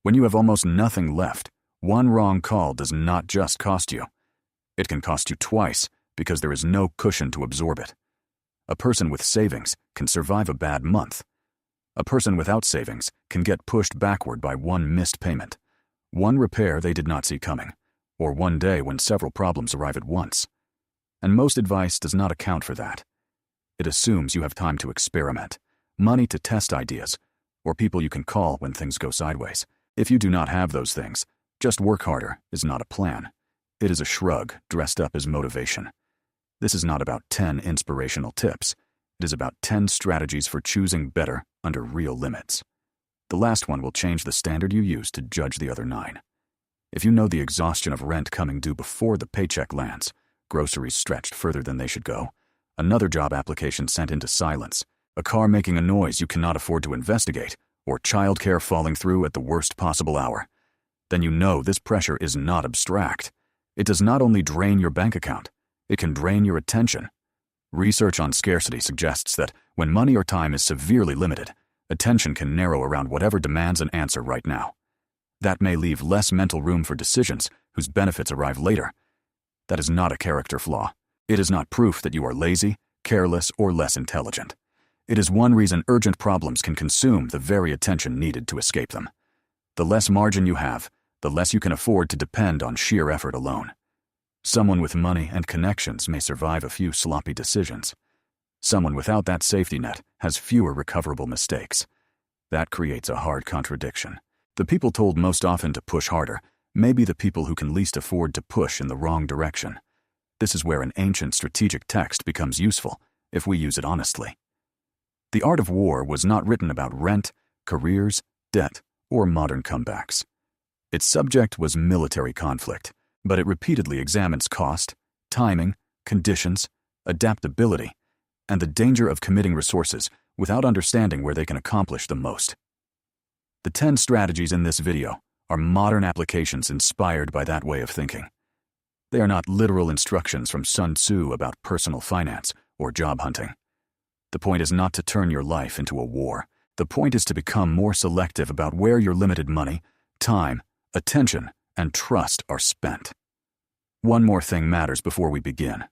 When you have almost nothing left, one wrong call does not just cost you. It can cost you twice because there is no cushion to absorb it. A person with savings can survive a bad month. A person without savings can get pushed backward by one missed payment, one repair they did not see coming, or one day when several problems arrive at once. And most advice does not account for that. It assumes you have time to experiment, money to test ideas, or people you can call when things go sideways. If you do not have those things, just work harder is not a plan. It is a shrug dressed up as motivation. This is not about 10 inspirational tips. It is about 10 strategies for choosing better under real limits. The last one will change the standard you use to judge the other 9. If you know the exhaustion of rent coming due before the paycheck lands, groceries stretched further than they should go, another job application sent into silence, a car making a noise you cannot afford to investigate, or childcare falling through at the worst possible hour, then you know this pressure is not abstract. It does not only drain your bank account, it can drain your attention. Research on scarcity suggests that when money or time is severely limited, attention can narrow around whatever demands an answer right now. That may leave less mental room for decisions whose benefits arrive later. That is not a character flaw. It is not proof that you are lazy, careless, or less intelligent. It is one reason urgent problems can consume the very attention needed to escape them. The less margin you have, the less you can afford to depend on sheer effort alone. Someone with money and connections may survive a few sloppy decisions. Someone without that safety net has fewer recoverable mistakes. That creates a hard contradiction. The people told most often to push harder may be the people who can least afford to push in the wrong direction. This is where an ancient strategic text becomes useful, if we use it honestly. The Art of War was not written about rent, careers, debt, or modern comebacks. Its subject was military conflict, but it repeatedly examines cost, timing, conditions, adaptability, and the danger of committing resources without understanding where they can accomplish the most. The 10 strategies in this video are modern applications inspired by that way of thinking. They are not literal instructions from Sun Tzu about personal finance or job hunting. The point is not to turn your life into a war. The point is to become more selective about where your limited money, time, attention, and trust are spent. One more thing matters before we begin.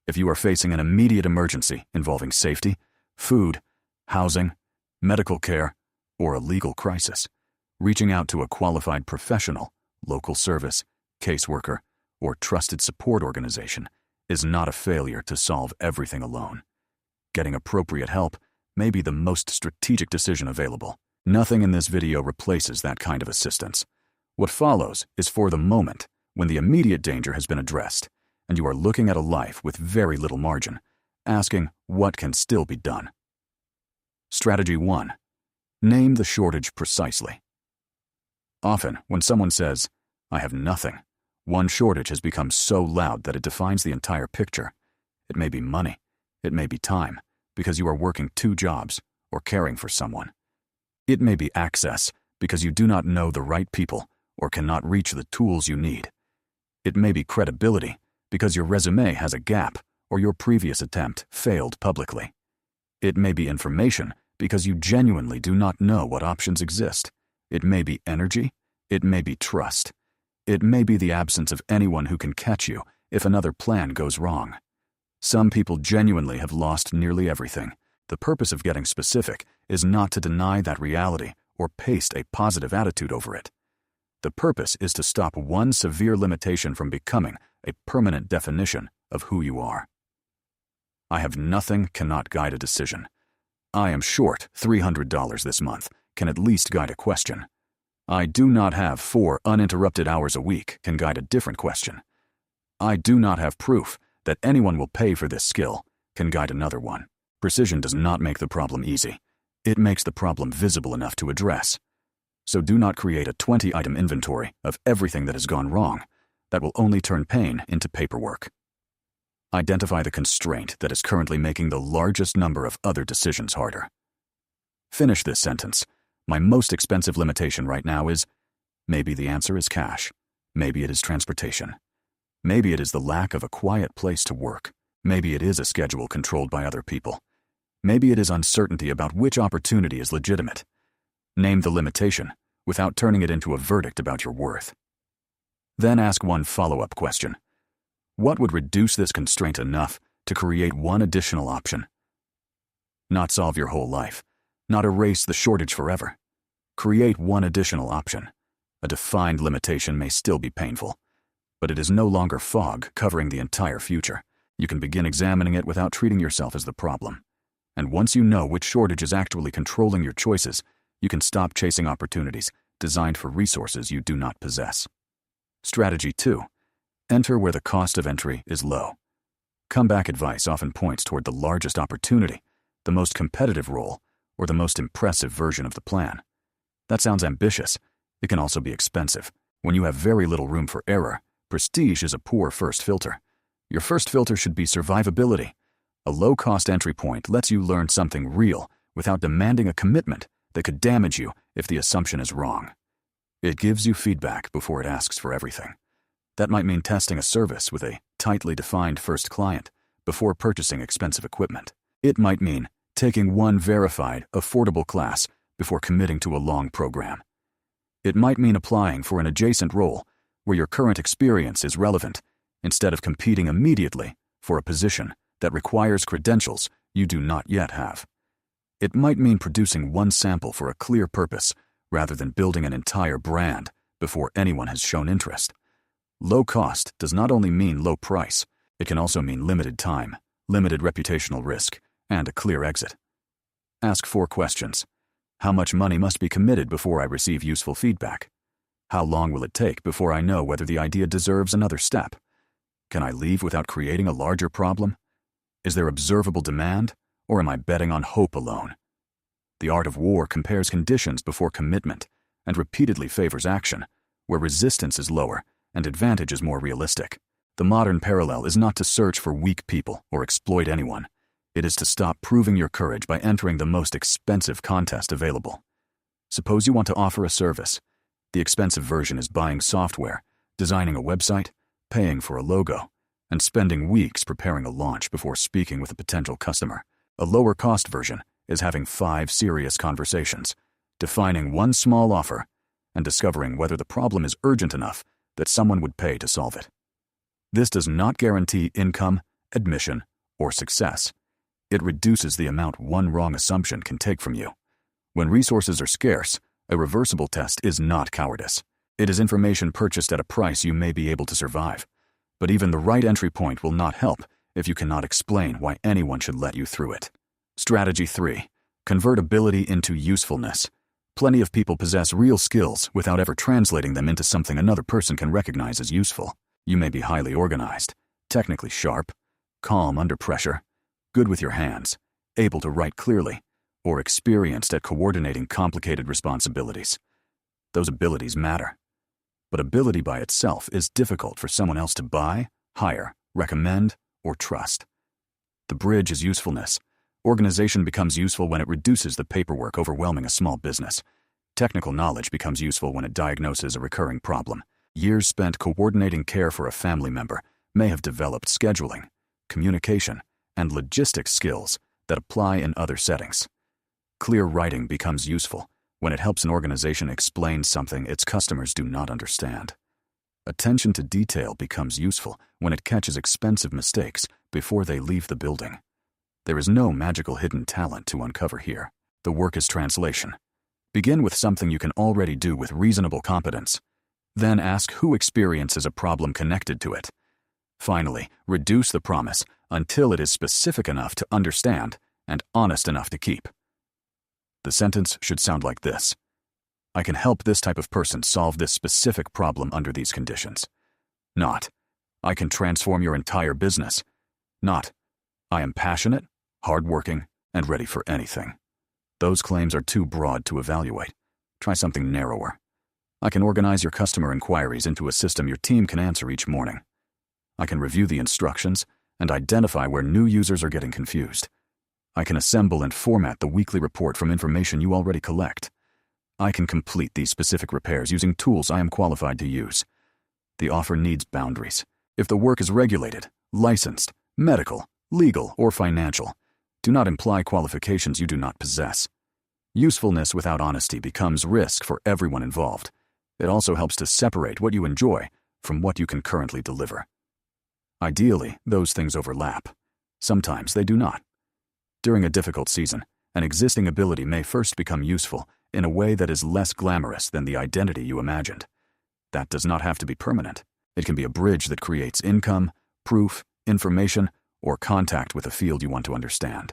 If you are facing an immediate emergency involving safety, food, housing, medical care, or a legal crisis, reaching out to a qualified professional, local service, caseworker, or trusted support organization is not a failure to solve everything alone. Getting appropriate help may be the most strategic decision available. Nothing in this video replaces that kind of assistance. What follows is for the moment, when the immediate danger has been addressed, and you are looking at a life with very little margin, asking what can still be done. Strategy 1. Name the shortage precisely. Often, when someone says, "I have nothing," one shortage has become so loud that it defines the entire picture. It may be money. It may be time, because you are working 2 jobs or caring for someone. It may be access, because you do not know the right people or cannot reach the tools you need. It may be credibility, because your resume has a gap or your previous attempt failed publicly. It may be information, because you genuinely do not know what options exist. It may be energy. It may be trust. It may be the absence of anyone who can catch you if another plan goes wrong. Some people genuinely have lost nearly everything. The purpose of getting specific is not to deny that reality or paste a positive attitude over it. The purpose is to stop one severe limitation from becoming a permanent definition of who you are. I have nothing cannot guide a decision. I am short $300 this month can at least guide a question. I do not have 4 uninterrupted hours a week can guide a different question. I do not have proof that anyone will pay for this skill can guide another one. Precision does not make the problem easy. It makes the problem visible enough to address. So do not create a 20-item inventory of everything that has gone wrong. That will only turn pain into paperwork. Identify the constraint that is currently making the largest number of other decisions harder. Finish this sentence. My most expensive limitation right now is, maybe the answer is cash. Maybe it is transportation. Maybe it is the lack of a quiet place to work. Maybe it is a schedule controlled by other people. Maybe it is uncertainty about which opportunity is legitimate. Name the limitation, without turning it into a verdict about your worth. Then ask one follow-up question. What would reduce this constraint enough to create one additional option? Not solve your whole life, not erase the shortage forever. Create one additional option. A defined limitation may still be painful, but it is no longer fog covering the entire future. You can begin examining it without treating yourself as the problem. And once you know which shortage is actually controlling your choices, you can stop chasing opportunities designed for resources you do not possess. Strategy 2. Enter where the cost of entry is low. Comeback advice often points toward the largest opportunity, the most competitive role, or the most impressive version of the plan. That sounds ambitious. It can also be expensive. When you have very little room for error, prestige is a poor first filter. Your first filter should be survivability. A low-cost entry point lets you learn something real without demanding a commitment that could damage you if the assumption is wrong. It gives you feedback before it asks for everything. That might mean testing a service with a tightly defined first client before purchasing expensive equipment. It might mean taking one verified, affordable class before committing to a long program. It might mean applying for an adjacent role where your current experience is relevant instead of competing immediately for a position that requires credentials you do not yet have. It might mean producing one sample for a clear purpose rather than building an entire brand before anyone has shown interest. Low cost does not only mean low price, it can also mean limited time, limited reputational risk, and a clear exit. Ask 4 questions. How much money must be committed before I receive useful feedback? How long will it take before I know whether the idea deserves another step? Can I leave without creating a larger problem? Is there observable demand, or am I betting on hope alone? The art of war compares conditions before commitment and repeatedly favors action, where resistance is lower and advantage is more realistic. The modern parallel is not to search for weak people or exploit anyone. It is to stop proving your courage by entering the most expensive contest available. Suppose you want to offer a service. The expensive version is buying software, designing a website, paying for a logo, and spending weeks preparing a launch before speaking with a potential customer. A lower-cost version is having 5 serious conversations, defining one small offer, and discovering whether the problem is urgent enough that someone would pay to solve it. This does not guarantee income, admission, or success. It reduces the amount one wrong assumption can take from you. When resources are scarce, a reversible test is not cowardice. It is information purchased at a price you may be able to survive. But even the right entry point will not help if you cannot explain why anyone should let you through it. Strategy 3. Convert ability into usefulness. Plenty of people possess real skills without ever translating them into something another person can recognize as useful. You may be highly organized, technically sharp, calm under pressure, good with your hands, able to write clearly, or experienced at coordinating complicated responsibilities. Those abilities matter. But ability by itself is difficult for someone else to buy, hire, recommend, or trust. The bridge is usefulness. Organization becomes useful when it reduces the paperwork overwhelming a small business. Technical knowledge becomes useful when it diagnoses a recurring problem. Years spent coordinating care for a family member may have developed scheduling, communication, and logistics skills that apply in other settings. Clear writing becomes useful when it helps an organization explain something its customers do not understand. Attention to detail becomes useful when it catches expensive mistakes before they leave the building. There is no magical hidden talent to uncover here. The work is translation. Begin with something you can already do with reasonable competence. Then ask who experiences a problem connected to it. Finally, reduce the promise until it is specific enough to understand and honest enough to keep. The sentence should sound like this. I can help this type of person solve this specific problem under these conditions. Not, I can transform your entire business. Not, I am passionate, hardworking, and ready for anything. Those claims are too broad to evaluate. Try something narrower. I can organize your customer inquiries into a system your team can answer each morning. I can review the instructions and identify where new users are getting confused. I can assemble and format the weekly report from information you already collect. I can complete these specific repairs using tools I am qualified to use. The offer needs boundaries. If the work is regulated, licensed, medical, legal, or financial, do not imply qualifications you do not possess. Usefulness without honesty becomes risk for everyone involved. It also helps to separate what you enjoy from what you can currently deliver. Ideally, those things overlap. Sometimes they do not. During a difficult season, an existing ability may first become useful in a way that is less glamorous than the identity you imagined. That does not have to be permanent. It can be a bridge that creates income, proof, information, or contact with a field you want to understand.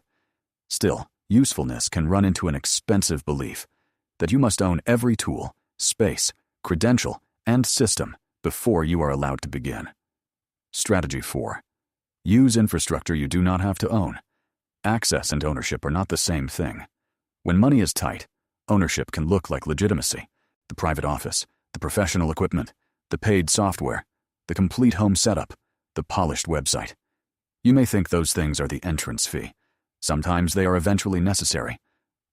Still, usefulness can run into an expensive belief that you must own every tool, space, credential, and system before you are allowed to begin. Strategy 4. Use infrastructure you do not have to own. Access and ownership are not the same thing. When money is tight, ownership can look like legitimacy: the private office, the professional equipment, the paid software, the complete home setup, the polished website. You may think those things are the entrance fee. Sometimes they are eventually necessary.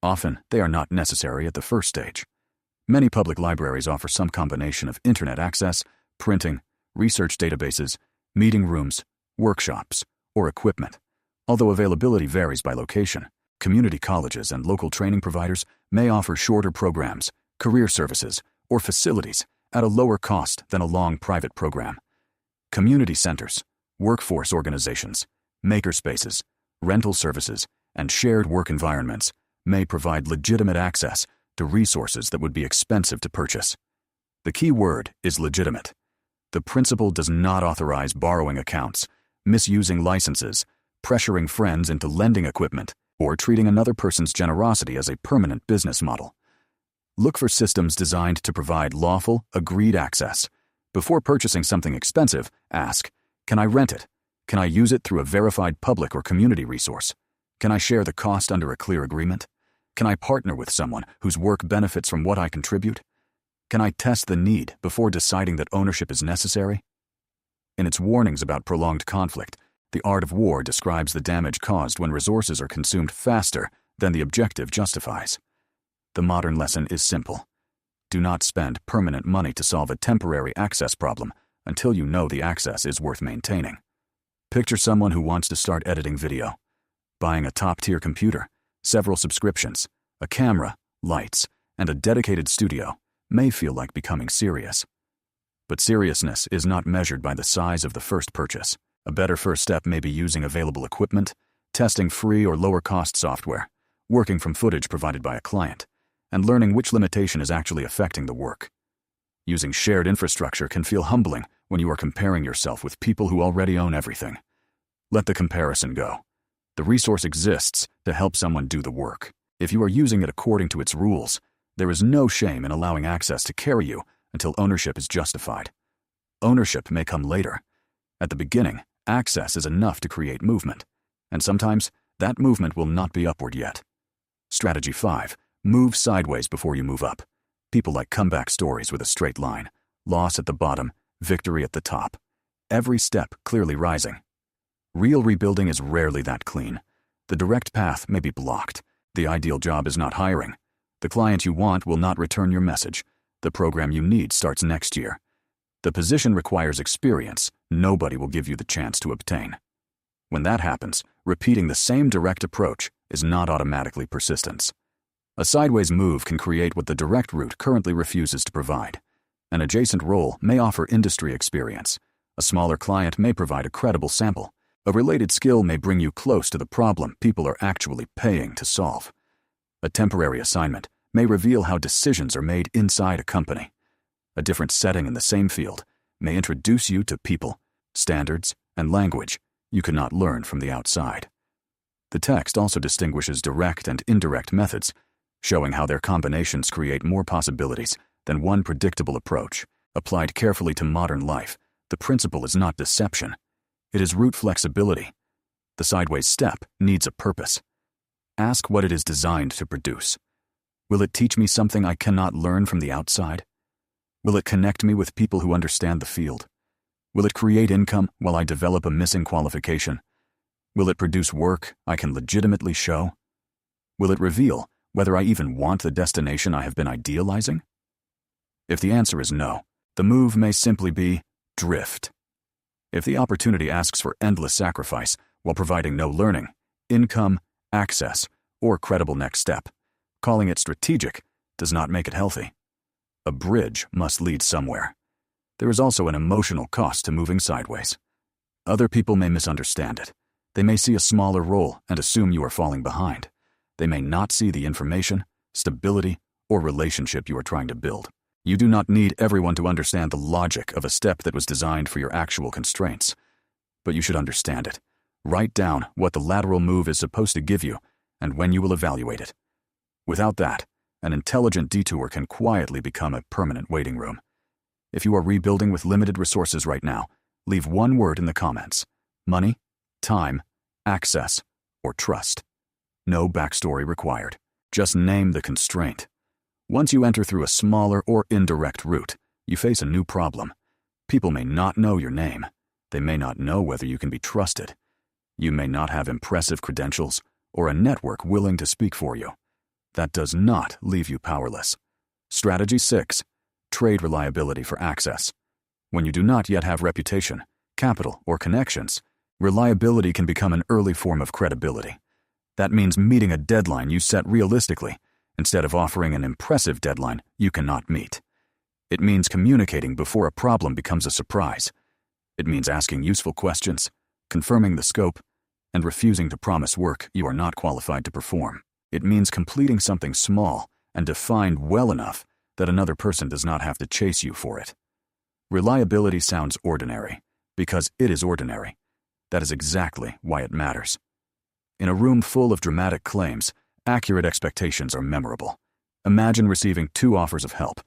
Often, they are not necessary at the first stage. Many public libraries offer some combination of internet access, printing, research databases, meeting rooms, workshops, or equipment. Although availability varies by location, community colleges and local training providers may offer shorter programs, career services, or facilities at a lower cost than a long private program. Community centers, workforce organizations, makerspaces, rental services, and shared work environments may provide legitimate access to resources that would be expensive to purchase. The key word is legitimate. The principle does not authorize borrowing accounts, misusing licenses, pressuring friends into lending equipment, or treating another person's generosity as a permanent business model. Look for systems designed to provide lawful, agreed access. Before purchasing something expensive, ask, can I rent it? Can I use it through a verified public or community resource? Can I share the cost under a clear agreement? Can I partner with someone whose work benefits from what I contribute? Can I test the need before deciding that ownership is necessary? In its warnings about prolonged conflict, The Art of War describes the damage caused when resources are consumed faster than the objective justifies. The modern lesson is simple. Do not spend permanent money to solve a temporary access problem until you know the access is worth maintaining. Picture someone who wants to start editing video. Buying a top-tier computer, several subscriptions, a camera, lights, and a dedicated studio may feel like becoming serious. But seriousness is not measured by the size of the first purchase. A better first step may be using available equipment, testing free or lower-cost software, working from footage provided by a client, and learning which limitation is actually affecting the work. Using shared infrastructure can feel humbling when you are comparing yourself with people who already own everything. Let the comparison go. The resource exists to help someone do the work. If you are using it according to its rules, there is no shame in allowing access to carry you until ownership is justified. Ownership may come later. At the beginning, access is enough to create movement, and sometimes that movement will not be upward yet. Strategy 5. Move sideways before you move up. People like comeback stories with a straight line, loss at the bottom, victory at the top. Every step clearly rising. Real rebuilding is rarely that clean. The direct path may be blocked. The ideal job is not hiring. The client you want will not return your message. The program you need starts next year. The position requires experience nobody will give you the chance to obtain. When that happens, repeating the same direct approach is not automatically persistence. A sideways move can create what the direct route currently refuses to provide. An adjacent role may offer industry experience. A smaller client may provide a credible sample. A related skill may bring you close to the problem people are actually paying to solve. A temporary assignment may reveal how decisions are made inside a company. A different setting in the same field may introduce you to people, standards, and language you could not learn from the outside. The text also distinguishes direct and indirect methods, showing how their combinations create more possibilities than one predictable approach. Applied carefully to modern life, the principle is not deception. It is route flexibility. The sideways step needs a purpose. Ask what it is designed to produce. Will it teach me something I cannot learn from the outside? Will it connect me with people who understand the field? Will it create income while I develop a missing qualification? Will it produce work I can legitimately show? Will it reveal whether I even want the destination I have been idealizing? If the answer is no, the move may simply be drift. If the opportunity asks for endless sacrifice while providing no learning, income, access, or credible next step, Calling it strategic does not make it healthy. A bridge must lead somewhere. There is also an emotional cost to moving sideways. Other people may misunderstand it. They may see a smaller role and assume you are falling behind. They may not see the information, stability, or relationship you are trying to build. You do not need everyone to understand the logic of a step that was designed for your actual constraints. But you should understand it. Write down what the lateral move is supposed to give you and when you will evaluate it. Without that, an intelligent detour can quietly become a permanent waiting room. If you are rebuilding with limited resources right now, leave one word in the comments: money, time, access, or trust. No backstory required. Just name the constraint. Once you enter through a smaller or indirect route, you face a new problem. People may not know your name. They may not know whether you can be trusted. You may not have impressive credentials or a network willing to speak for you. That does not leave you powerless. Strategy 6. Trade reliability for access. When you do not yet have reputation, capital, or connections, reliability can become an early form of credibility. That means meeting a deadline you set realistically, instead of offering an impressive deadline you cannot meet. It means communicating before a problem becomes a surprise. It means asking useful questions, confirming the scope, and refusing to promise work you are not qualified to perform. It means completing something small and defined well enough that another person does not have to chase you for it. Reliability sounds ordinary, because it is ordinary. That is exactly why it matters. In a room full of dramatic claims, accurate expectations are memorable. Imagine receiving 2 offers of help.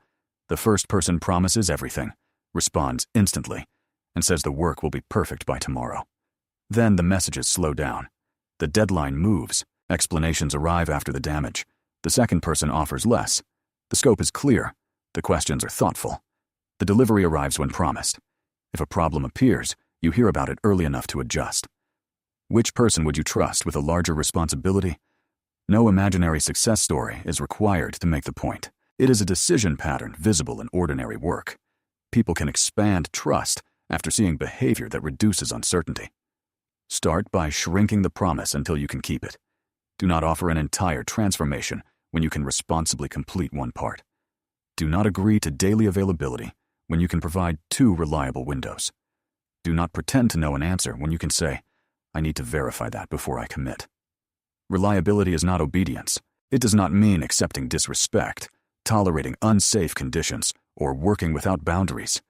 The first person promises everything, responds instantly, and says the work will be perfect by tomorrow. Then the messages slow down. The deadline moves. Explanations arrive after the damage. The second person offers less. The scope is clear. The questions are thoughtful. The delivery arrives when promised. If a problem appears, you hear about it early enough to adjust. Which person would you trust with a larger responsibility? No imaginary success story is required to make the point. It is a decision pattern visible in ordinary work. People can expand trust after seeing behavior that reduces uncertainty. Start by shrinking the promise until you can keep it. Do not offer an entire transformation when you can responsibly complete one part. Do not agree to daily availability when you can provide 2 reliable windows. Do not pretend to know an answer when you can say, I need to verify that before I commit. Reliability is not obedience. It does not mean accepting disrespect, tolerating unsafe conditions, or working without boundaries.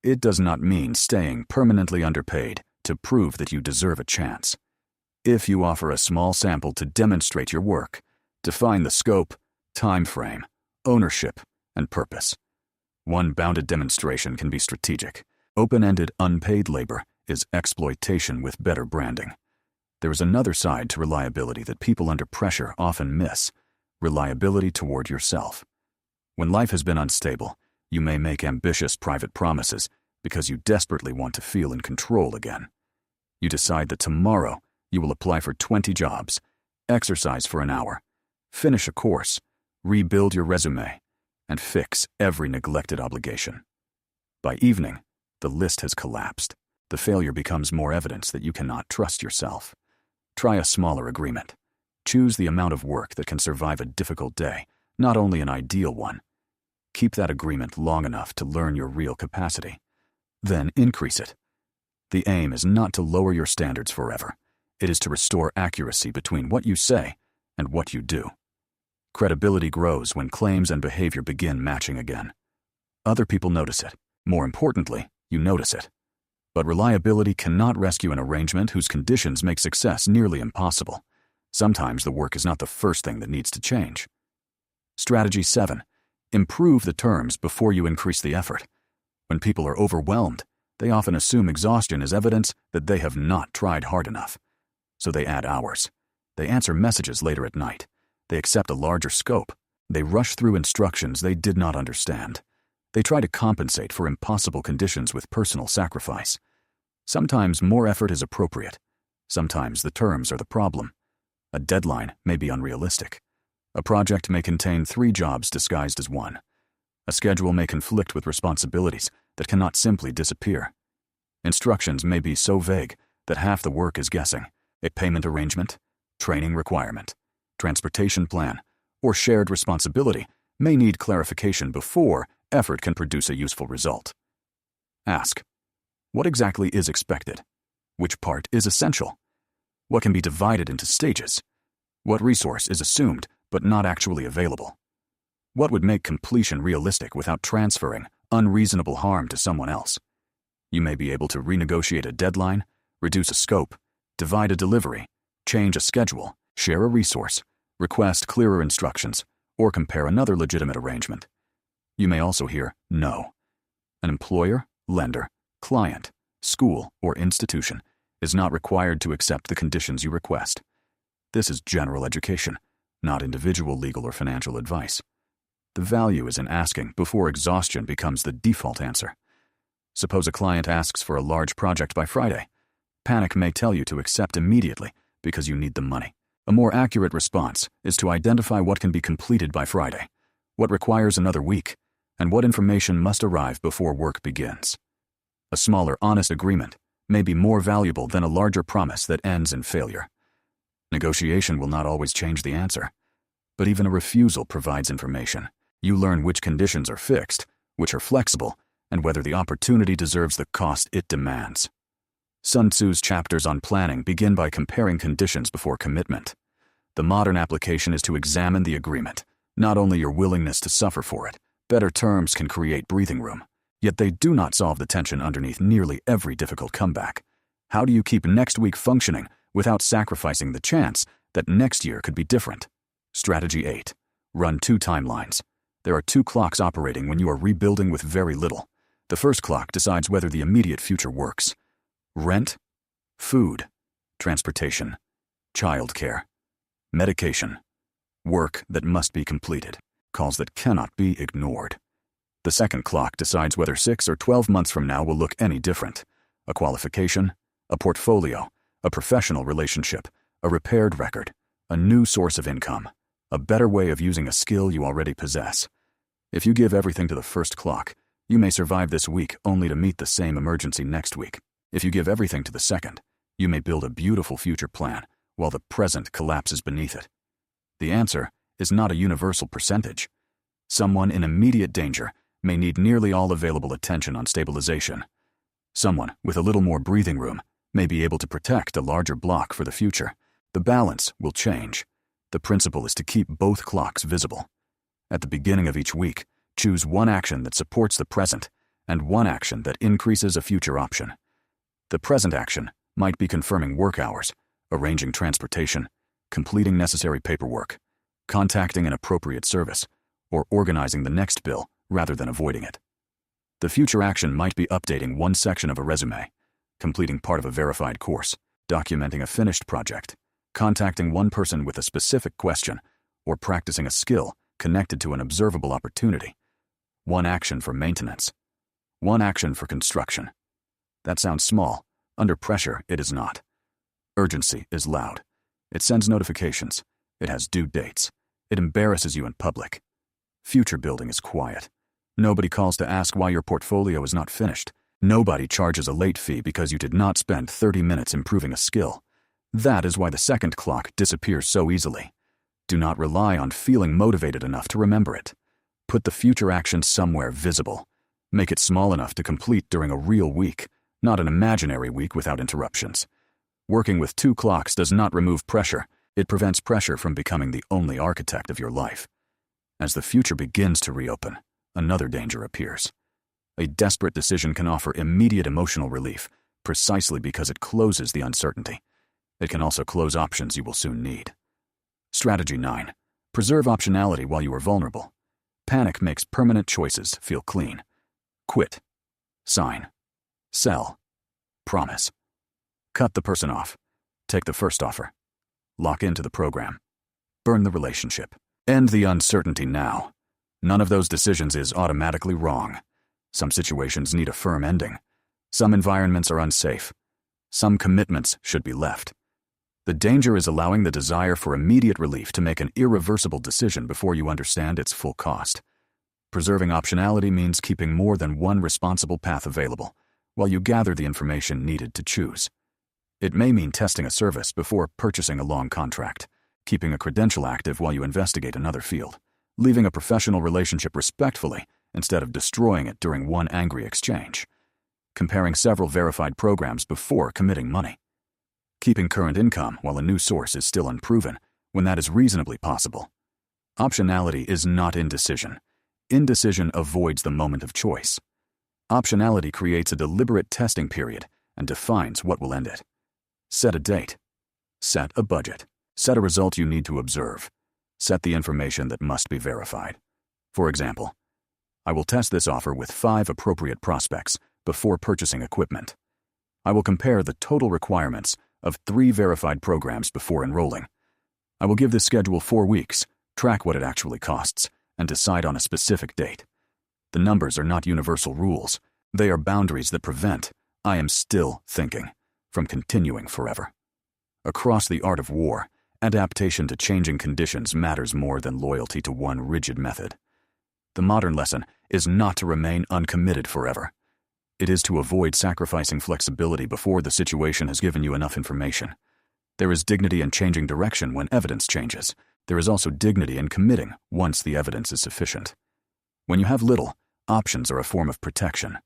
It does not mean staying permanently underpaid to prove that you deserve a chance. If you offer a small sample to demonstrate your work, define the scope, time frame, ownership, and purpose. One bounded demonstration can be strategic. Open-ended, unpaid labor is exploitation with better branding. There is another side to reliability that people under pressure often miss: reliability toward yourself. When life has been unstable, you may make ambitious private promises because you desperately want to feel in control again. You decide that tomorrow you will apply for 20 jobs, exercise for an hour, finish a course, rebuild your resume, and fix every neglected obligation. By evening, the list has collapsed. The failure becomes more evidence that you cannot trust yourself. Try a smaller agreement. Choose the amount of work that can survive a difficult day, not only an ideal one. Keep that agreement long enough to learn your real capacity. Then increase it. The aim is not to lower your standards forever. It is to restore accuracy between what you say and what you do. Credibility grows when claims and behavior begin matching again. Other people notice it. More importantly, you notice it. But reliability cannot rescue an arrangement whose conditions make success nearly impossible. Sometimes the work is not the first thing that needs to change. Strategy 7. Improve the terms before you increase the effort. When people are overwhelmed, they often assume exhaustion is evidence that they have not tried hard enough. So they add hours. They answer messages later at night. They accept a larger scope. They rush through instructions they did not understand. They try to compensate for impossible conditions with personal sacrifice. Sometimes more effort is appropriate. Sometimes the terms are the problem. A deadline may be unrealistic. A project may contain 3 jobs disguised as 1. A schedule may conflict with responsibilities that cannot simply disappear. Instructions may be so vague that half the work is guessing. A payment arrangement, training requirement, transportation plan, or shared responsibility may need clarification before effort can produce a useful result. Ask, what exactly is expected? Which part is essential? What can be divided into stages? What resource is assumed but not actually available? What would make completion realistic without transferring unreasonable harm to someone else? You may be able to renegotiate a deadline, reduce a scope, divide a delivery, change a schedule, share a resource, request clearer instructions, or compare another legitimate arrangement. You may also hear no. An employer, lender, client, school, or institution is not required to accept the conditions you request. This is general education, not individual legal or financial advice. The value is in asking before exhaustion becomes the default answer. Suppose a client asks for a large project by Friday. Panic may tell you to accept immediately because you need the money. A more accurate response is to identify what can be completed by Friday, what requires another week, and what information must arrive before work begins. A smaller, honest agreement may be more valuable than a larger promise that ends in failure. Negotiation will not always change the answer, but even a refusal provides information. You learn which conditions are fixed, which are flexible, and whether the opportunity deserves the cost it demands. Sun Tzu's chapters on planning begin by comparing conditions before commitment. The modern application is to examine the agreement, not only your willingness to suffer for it. Better terms can create breathing room, yet they do not solve the tension underneath nearly every difficult comeback. How do you keep next week functioning without sacrificing the chance that next year could be different? Strategy 8. Run 2 timelines. There are 2 clocks operating when you are rebuilding with very little. The first clock decides whether the immediate future works. Rent, food, transportation, childcare, medication, work that must be completed, calls that cannot be ignored. The second clock decides whether 6 or 12 months from now will look any different. A qualification, a portfolio, a professional relationship, a repaired record, a new source of income, a better way of using a skill you already possess. If you give everything to the first clock, you may survive this week only to meet the same emergency next week. If you give everything to the second, you may build a beautiful future plan while the present collapses beneath it. The answer is not a universal percentage. Someone in immediate danger may need nearly all available attention on stabilization. Someone with a little more breathing room may be able to protect a larger block for the future. The balance will change. The principle is to keep both clocks visible. At the beginning of each week, choose one action that supports the present and one action that increases a future option. The present action might be confirming work hours, arranging transportation, completing necessary paperwork, contacting an appropriate service, or organizing the next bill rather than avoiding it. The future action might be updating one section of a resume, completing part of a verified course, documenting a finished project, contacting one person with a specific question, or practicing a skill connected to an observable opportunity. One action for maintenance. One action for construction. That sounds small. Under pressure, it is not. Urgency is loud. It sends notifications. It has due dates. It embarrasses you in public. Future building is quiet. Nobody calls to ask why your portfolio is not finished. Nobody charges a late fee because you did not spend 30 minutes improving a skill. That is why the second clock disappears so easily. Do not rely on feeling motivated enough to remember it. Put the future action somewhere visible. Make it small enough to complete during a real week, not an imaginary week without interruptions. Working with 2 clocks does not remove pressure. It prevents pressure from becoming the only architect of your life. As the future begins to reopen, another danger appears. A desperate decision can offer immediate emotional relief, precisely because it closes the uncertainty. It can also close options you will soon need. Strategy 9. Preserve optionality while you are vulnerable. Panic makes permanent choices feel clean. Quit. Sign. Sell. Promise. Cut the person off. Take the first offer. Lock into the program. Burn the relationship. End the uncertainty now. None of those decisions is automatically wrong. Some situations need a firm ending. Some environments are unsafe. Some commitments should be left. The danger is allowing the desire for immediate relief to make an irreversible decision before you understand its full cost. Preserving optionality means keeping more than one responsible path available, while you gather the information needed to choose. It may mean testing a service before purchasing a long contract, keeping a credential active while you investigate another field, leaving a professional relationship respectfully instead of destroying it during one angry exchange, comparing several verified programs before committing money, keeping current income while a new source is still unproven when that is reasonably possible. Optionality is not indecision. Indecision avoids the moment of choice. Optionality creates a deliberate testing period and defines what will end it. Set a date. Set a budget. Set a result you need to observe. Set the information that must be verified. For example, I will test this offer with 5 appropriate prospects before purchasing equipment. I will compare the total requirements of 3 verified programs before enrolling. I will give this schedule 4 weeks, track what it actually costs, and decide on a specific date. The numbers are not universal rules. They are boundaries that prevent, I am still thinking, from continuing forever. Across the art of war, adaptation to changing conditions matters more than loyalty to one rigid method. The modern lesson is not to remain uncommitted forever. It is to avoid sacrificing flexibility before the situation has given you enough information. There is dignity in changing direction when evidence changes. There is also dignity in committing once the evidence is sufficient. When you have little, options are a form of protection.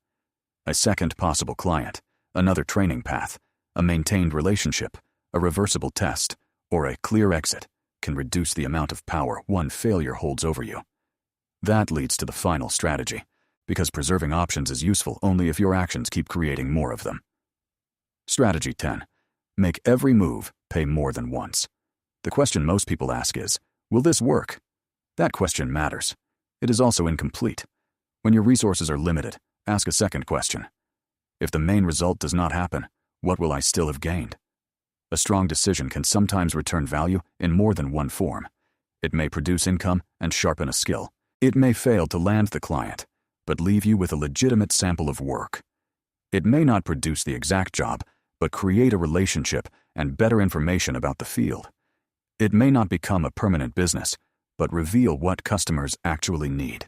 A second possible client, another training path, a maintained relationship, a reversible test, or a clear exit can reduce the amount of power one failure holds over you. That leads to the final strategy, because preserving options is useful only if your actions keep creating more of them. Strategy 10. Make every move pay more than once. The question most people ask is, will this work? That question matters. It is also incomplete. When your resources are limited, ask a second question. If the main result does not happen, what will I still have gained? A strong decision can sometimes return value in more than one form. It may produce income and sharpen a skill. It may fail to land the client, but leave you with a legitimate sample of work. It may not produce the exact job, but create a relationship and better information about the field. It may not become a permanent business, but reveal what customers actually need.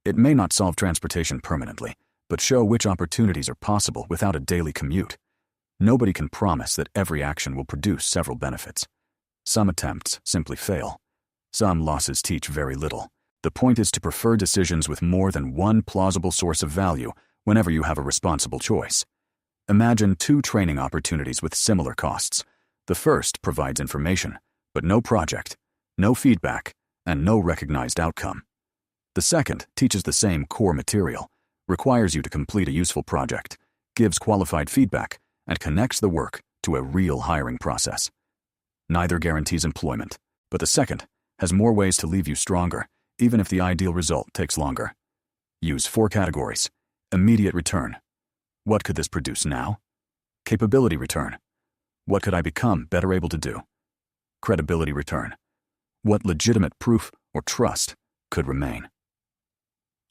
It may not solve transportation permanently, but show which opportunities are possible without a daily commute. Nobody can promise that every action will produce several benefits. Some attempts simply fail. Some losses teach very little. The point is to prefer decisions with more than one plausible source of value whenever you have a responsible choice. Imagine 2 training opportunities with similar costs. The first provides information, but no project, no feedback, and no recognized outcome. The second teaches the same core material, requires you to complete a useful project, gives qualified feedback, and connects the work to a real hiring process. Neither guarantees employment, but the second has more ways to leave you stronger, even if the ideal result takes longer. Use 4 categories. Immediate return. What could this produce now? Capability return. What could I become better able to do? Credibility return. What legitimate proof or trust could remain?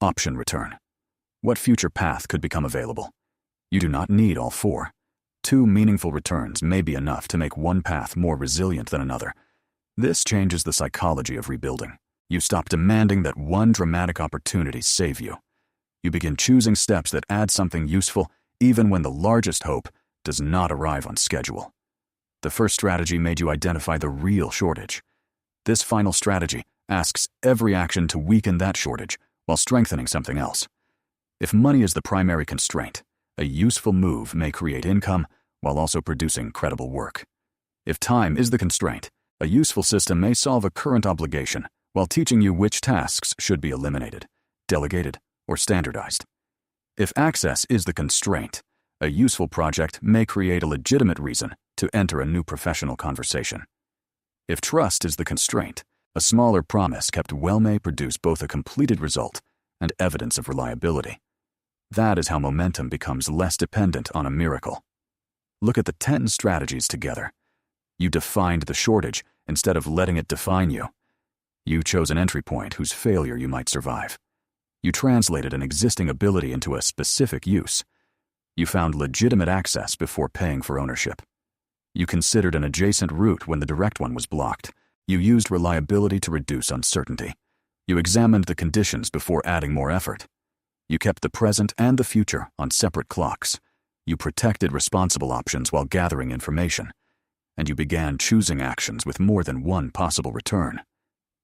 Option return. What future path could become available? You do not need all 4. 2 meaningful returns may be enough to make one path more resilient than another. This changes the psychology of rebuilding. You stop demanding that one dramatic opportunity save you. You begin choosing steps that add something useful even when the largest hope does not arrive on schedule. The first strategy made you identify the real shortage. This final strategy asks every action to weaken that shortage while strengthening something else. If money is the primary constraint, a useful move may create income while also producing credible work. If time is the constraint, a useful system may solve a current obligation while teaching you which tasks should be eliminated, delegated, or standardized. If access is the constraint, a useful project may create a legitimate reason to enter a new professional conversation. If trust is the constraint, a smaller promise kept well may produce both a completed result and evidence of reliability. That is how momentum becomes less dependent on a miracle. Look at the 10 strategies together. You defined the shortage instead of letting it define you. You chose an entry point whose failure you might survive. You translated an existing ability into a specific use. You found legitimate access before paying for ownership. You considered an adjacent route when the direct one was blocked. You used reliability to reduce uncertainty. You examined the conditions before adding more effort. You kept the present and the future on separate clocks. You protected responsible options while gathering information. and you began choosing actions with more than one possible return.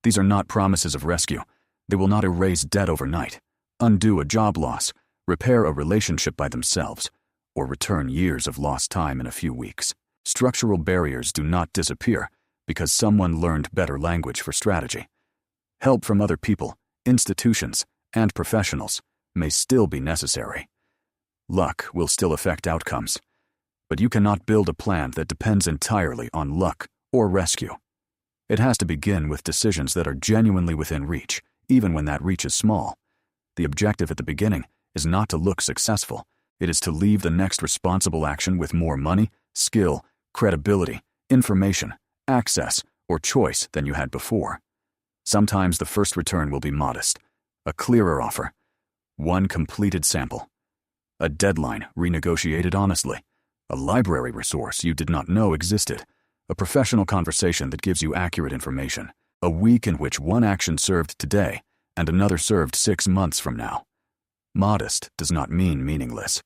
These are not promises of rescue. They will not erase debt overnight, undo a job loss, repair a relationship by themselves, or return years of lost time in a few weeks. Structural barriers do not disappear because someone learned better language for strategy. Help from other people, institutions, and professionals may still be necessary. Luck will still affect outcomes, but you cannot build a plan that depends entirely on luck or rescue. It has to begin with decisions that are genuinely within reach, even when that reach is small. The objective at the beginning is not to look successful. It is to leave the next responsible action with more money, skill, credibility, information, access, or choice than you had before. Sometimes the first return will be modest, a clearer offer, one completed sample, a deadline renegotiated honestly, a library resource you did not know existed, a professional conversation that gives you accurate information, a week in which one action served today and another served 6 months from now. Modest does not mean meaningless.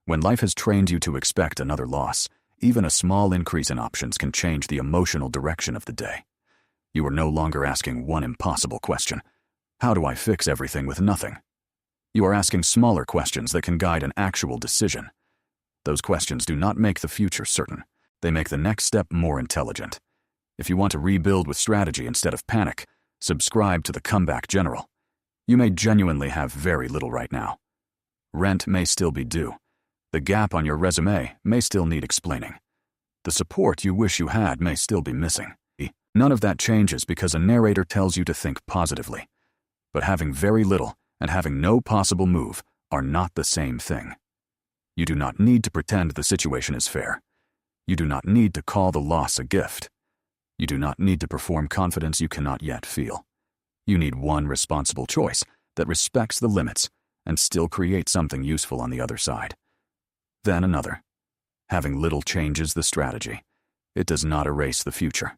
When life has trained you to expect another loss, even a small increase in options can change the emotional direction of the day. You are no longer asking one impossible question: how do I fix everything with nothing? You are asking smaller questions that can guide an actual decision. Those questions do not make the future certain. They make the next step more intelligent. If you want to rebuild with strategy instead of panic, subscribe to the Comeback General. You may genuinely have very little right now. Rent may still be due. The gap on your resume may still need explaining. The support you wish you had may still be missing. None of that changes because a narrator tells you to think positively. But having very little and having no possible move are not the same thing. You do not need to pretend the situation is fair. You do not need to call the loss a gift. You do not need to perform confidence you cannot yet feel. You need one responsible choice that respects the limits and still creates something useful on the other side. Then another. Having little changes the strategy. It does not erase the future.